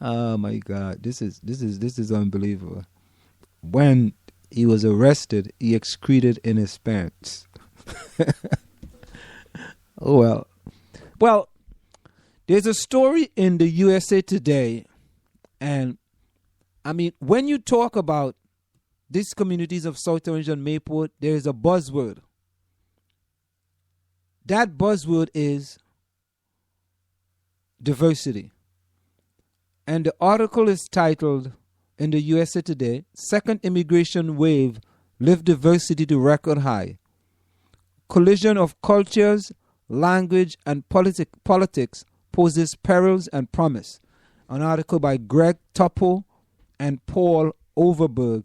Oh my God, this is unbelievable. When he was arrested, he excreted in his pants. Oh well. Well, there's a story in the USA Today, and I mean, when you talk about these communities of South Orange and Mayport, there is a buzzword. That buzzword is diversity. And the article is titled in the USA Today, Second Immigration Wave Lift Diversity to Record High. Collision of cultures, language, and politics poses perils and promise. An article by Greg Tuppo and Paul Overberg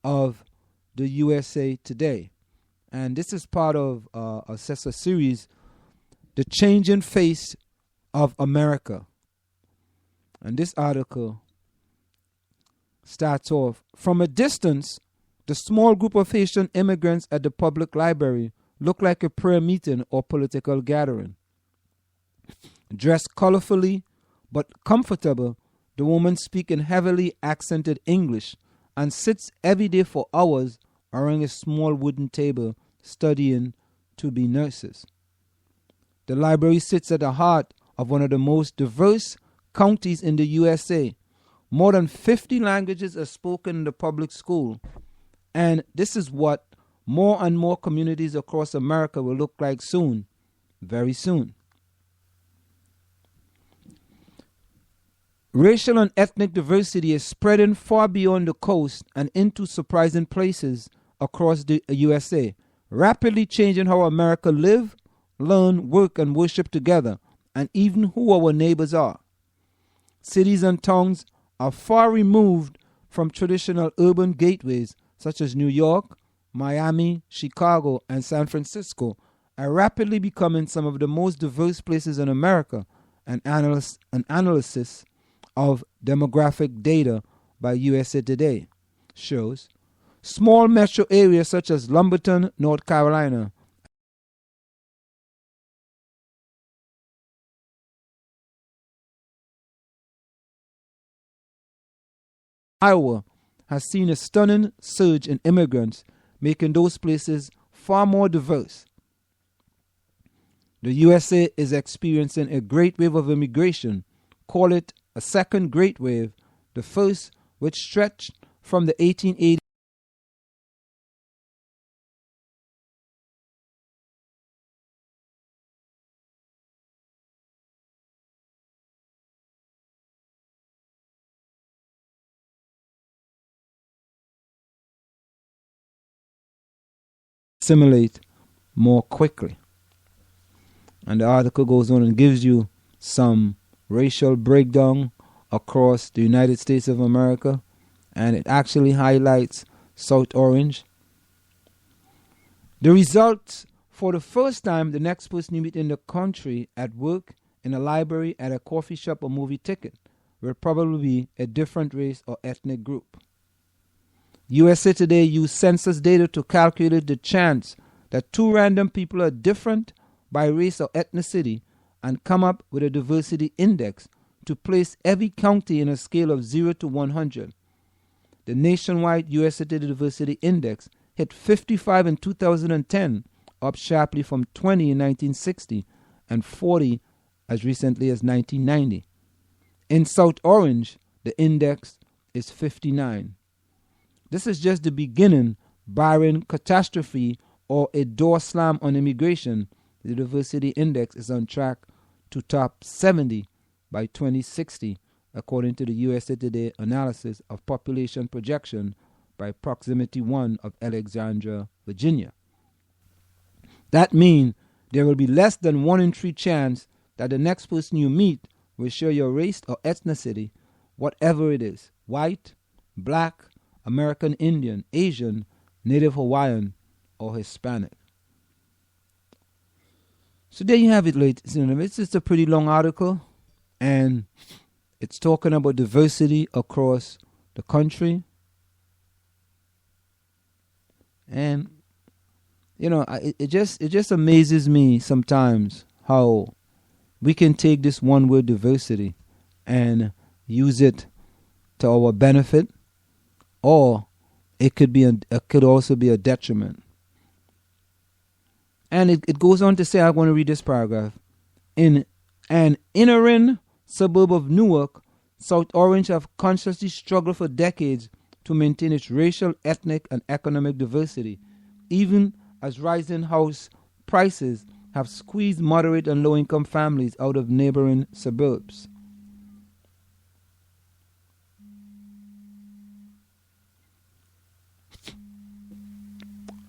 of the USA Today. And this is part of a series, The Changing Face of America. And this article starts off, from a distance, the small group of Haitian immigrants at the public library looked like a prayer meeting or political gathering. Dressed colorfully but comfortable, the woman speaks in heavily accented English and sits every day for hours around a small wooden table studying to be nurses. The library sits at the heart of one of the most diverse counties in the USA. More than 50 languages are spoken in the public school, and this is what more and more communities across America will look like soon, very soon. Racial and ethnic diversity is spreading far beyond the coast and into surprising places across the USA, rapidly changing how America live, learn, work, and worship together, and even who our neighbors are. Cities and towns are far removed from traditional urban gateways such as New York, Miami, Chicago, and San Francisco, are rapidly becoming some of the most diverse places in America, and analysis of demographic data by USA Today shows. Small metro areas such as Lumberton, North Carolina, Iowa has seen a stunning surge in immigrants, making those places far more diverse. The USA is experiencing a great wave of immigration. Call it a second great wave, the first which stretched from the 1880s. Assimilate more quickly. And the article goes on and gives you some racial breakdown across the United States of America, and it actually highlights South Orange. The results: for the first time, the next person you meet in the country, at work, in a library, at a coffee shop, or movie ticket will probably be a different race or ethnic group. USA Today used census data to calculate the chance that two random people are different by race or ethnicity and come up with a diversity index to place every county in a scale of 0 to 100. The nationwide USA Today Diversity Index hit 55 in 2010, up sharply from 20 in 1960 and 40 as recently as 1990. In South Orange, the index is 59. This is just the beginning. Barring catastrophe or a door slam on immigration, the diversity index is on track to top 70 by 2060, according to the USA Today analysis of population projection by Proximity 1 of Alexandria, Virginia. That means there will be less than 1 in 3 chance that the next person you meet will share your race or ethnicity, whatever it is: white, black, American Indian, Asian, Native Hawaiian, or Hispanic. So there you have it, ladies and gentlemen. It's just a pretty long article, and it's talking about diversity across the country. And you know, it just amazes me sometimes how we can take this one word diversity and use it to our benefit, or it could also be a detriment. And it goes on to say, I'm going to read this paragraph. In an inner suburb of Newark, South Orange have consciously struggled for decades to maintain its racial, ethnic, and economic diversity, even as rising house prices have squeezed moderate and low-income families out of neighboring suburbs.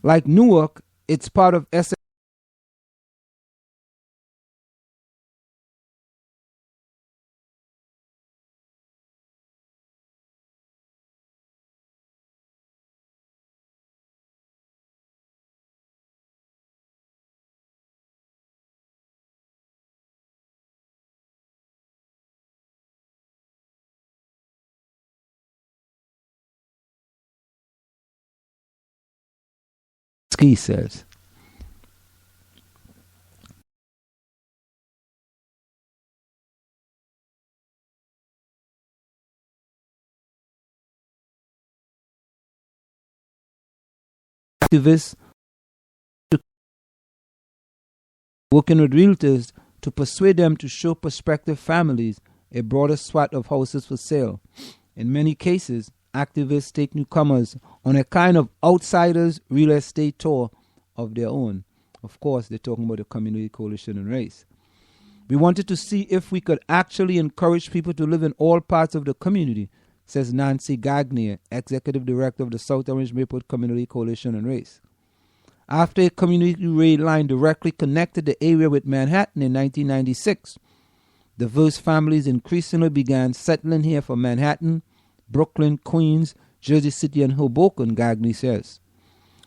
Like Newark, it's part of Essex. He says. Activists working with realtors to persuade them to show prospective families a broader swath of houses for sale. In many cases, activists take newcomers on a kind of outsiders real estate tour of their own. Of course, they're talking about the Community Coalition and Race. We wanted to see if we could actually encourage people to live in all parts of the community, says Nancy Gagnier, Executive Director of the South Orange Maplewood Community Coalition and Race. After a community rail line directly connected the area with Manhattan in 1996, diverse families increasingly began settling here from Manhattan, Brooklyn, Queens, Jersey City, and Hoboken, Gagnier says.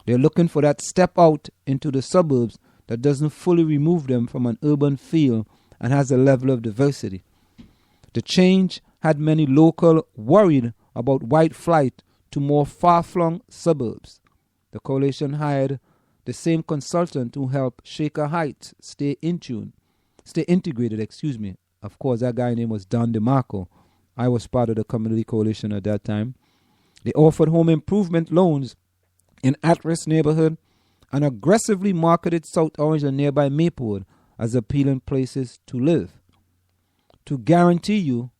They're looking for that step out into the suburbs that doesn't fully remove them from an urban feel and has a level of diversity. The change had many locals worried about white flight to more far-flung suburbs. The coalition hired the same consultant who helped Shaker Heights stay integrated. Of course, that guy's name was Don DeMarco. I was part of the community coalition at that time. They offered home improvement loans in at-risk neighborhood and aggressively marketed South Orange and nearby Maplewood as appealing places to live. To guarantee you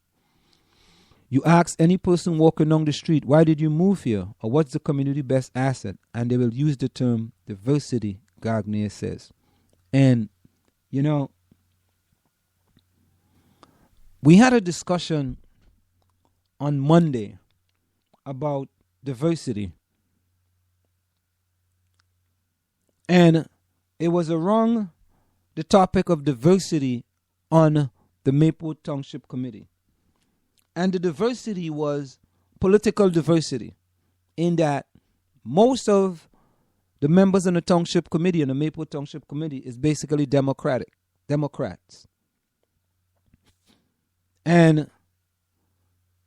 ask any person walking down the street, why did you move here? Or what's the community best asset? And they will use the term diversity, Gagnier says. And, we had a discussion on Monday about diversity. And it was around the topic of diversity on the Maplewood Township Committee. And the diversity was political diversity, in that most of the members on the Township Committee and the Maplewood Township Committee is basically Democrats. And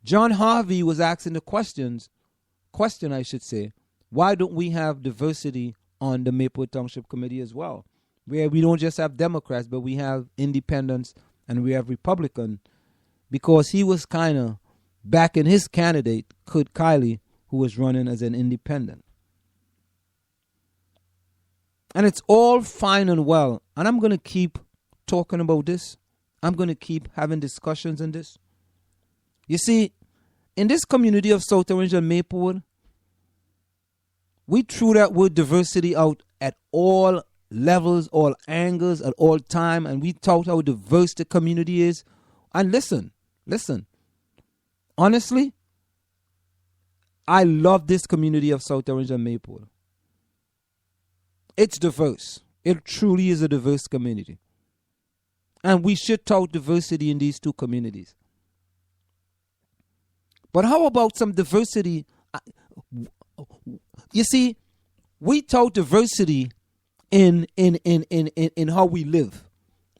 John Harvey was asking the question, why don't we have diversity on the Maplewood Township Committee as well, where we don't just have Democrats, but we have independents and we have Republicans, because he was kind of backing his candidate, Kurt Kiley, who was running as an independent. And it's all fine and well, and I'm going to keep talking about this. I'm going to keep having discussions on this. You see, in this community of South Orange and Maplewood, we threw that word diversity out at all levels, all angles, at all time, and we taught how diverse the community is. And listen, honestly, I love this community of South Orange and Maplewood. It's diverse. It truly is a diverse community. And we should tout diversity in these two communities. But how about some diversity? You see, we tout diversity in how we live.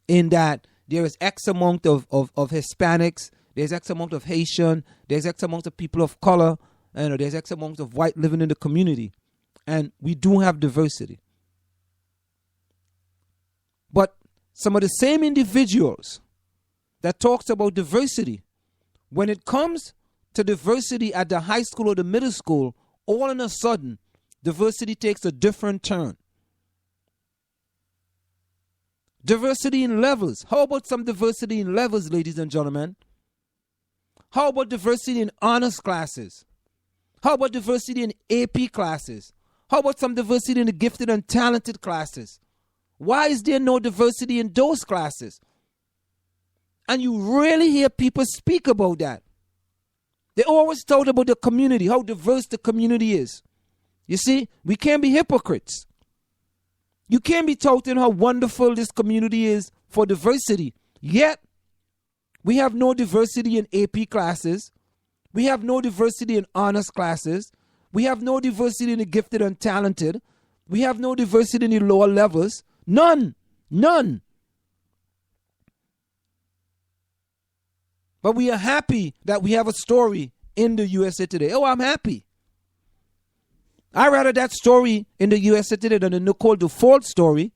In that there is X amount of Hispanics, there's X amount of Haitian, there's X amount of people of color, and there's X amount of white living in the community. And we do have diversity. But some of the same individuals that talks about diversity when it comes to diversity at the high school or the middle school, all of a sudden, diversity takes a different turn. Diversity in levels. How about some diversity in levels, ladies and gentlemen? How about diversity in honors classes? How about diversity in AP classes? How about some diversity in the gifted and talented classes? Why is there no diversity in those classes? And you rarely hear people speak about that. They always talk about the community, how diverse the community is. You see, we can't be hypocrites. You can't be touting how wonderful this community is for diversity. Yet, we have no diversity in AP classes. We have no diversity in honors classes. We have no diversity in the gifted and talented. We have no diversity in the lower levels. None. None. But we are happy that we have a story in the USA Today. Oh, I'm happy. I'd rather that story in the USA Today than the Nicole DeFord story.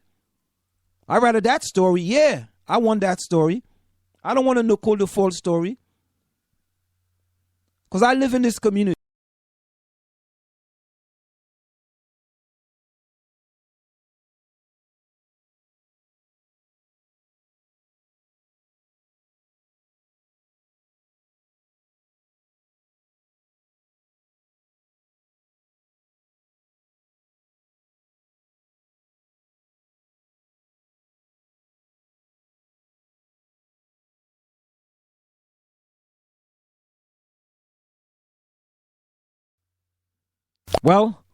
I'd rather that story. Yeah, I want that story. I don't want a Nicole DeFord story. Because I live in this community. Well,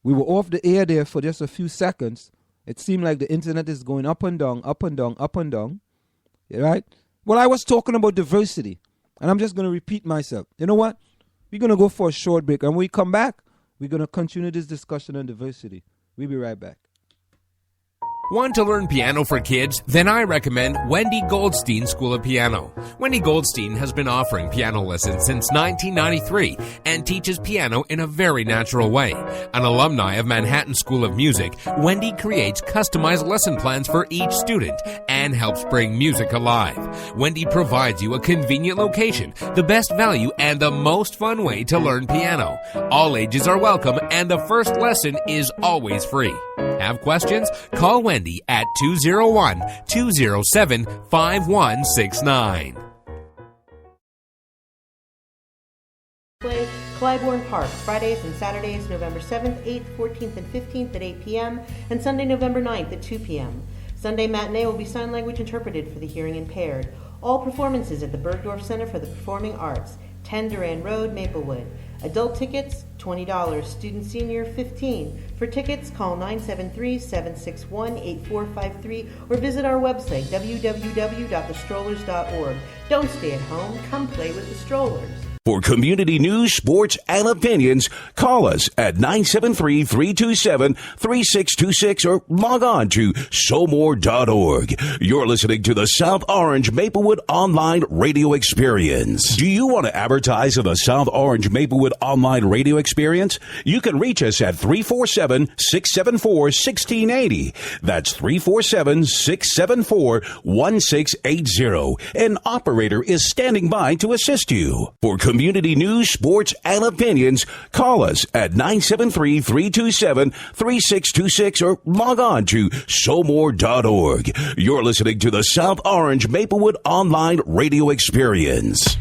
we were off the air there for just a few seconds. It seemed like the internet is going up and down, up and down, up and down. Right? Well, I was talking about diversity, and I'm just going to repeat myself. You know what? We're going to go for a short break, and when we come back, we're going to continue this discussion on diversity. We'll be right back. Want to learn piano for kids? Then I recommend Wendy Goldstein School of Piano. Wendy Goldstein has been offering piano lessons since 1993 and teaches piano in a very natural way. An alumni of Manhattan School of Music, Wendy creates customized lesson plans for each student and helps bring music alive. Wendy provides you a convenient location, the best value, and the most fun way to learn piano. All ages are welcome and the first lesson is always free. Have questions? Call Wendy at 201-207-5169. Clybourne Park, Fridays and Saturdays, November 7th, 8th, 14th, and 15th at 8 p.m., and Sunday, November 9th at 2 p.m. Sunday matinee will be sign language interpreted for the hearing impaired. All performances at the Bergdorf Center for the Performing Arts, 10 Duran Road, Maplewood. Adult tickets, $20. Student senior, $15. For tickets, call 973-761-8453 or visit our website, www.thestrollers.org. Don't stay at home. Come play with the Strollers. For community news, sports, and opinions, call us at 973-327-3626 or log on to SoMore.org. You're listening to the South Orange Maplewood Online Radio Experience. Do you want to advertise on the South Orange Maplewood Online Radio Experience? You can reach us at 347-674-1680. That's 347-674-1680. An operator is standing by to assist you. For community news, sports, and opinions, call us at 973-327-3626 or log on to SoMore.org. You're listening to the South Orange Maplewood Online Radio Experience.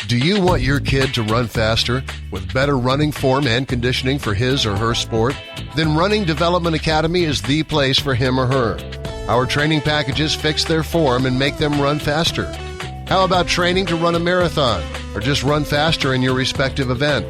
Do you want your kid to run faster with better running form and conditioning for his or her sport? Then Running Development Academy is the place for him or her. Our training packages fix their form and make them run faster. How about training to run a marathon or just run faster in your respective event?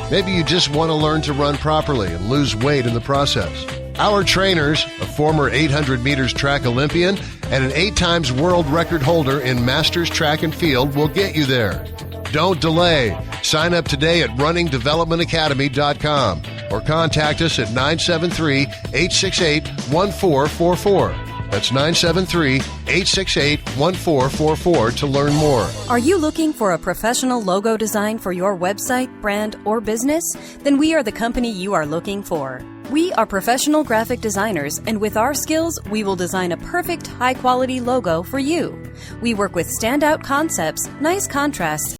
Maybe you just want to learn to run properly and lose weight in the process. Our trainers, a former 800 meters track Olympian and an 8-times world record holder in Masters Track and Field, will get you there. Don't delay. Sign up today at runningdevelopmentacademy.com or contact us at 973-868-1444. That's 973-868-1444 to learn more. Are you looking for a professional logo design for your website, brand, or business? Then we are the company you are looking for. We are professional graphic designers, and with our skills, we will design a perfect, high-quality logo for you. We work with standout concepts, nice contrasts,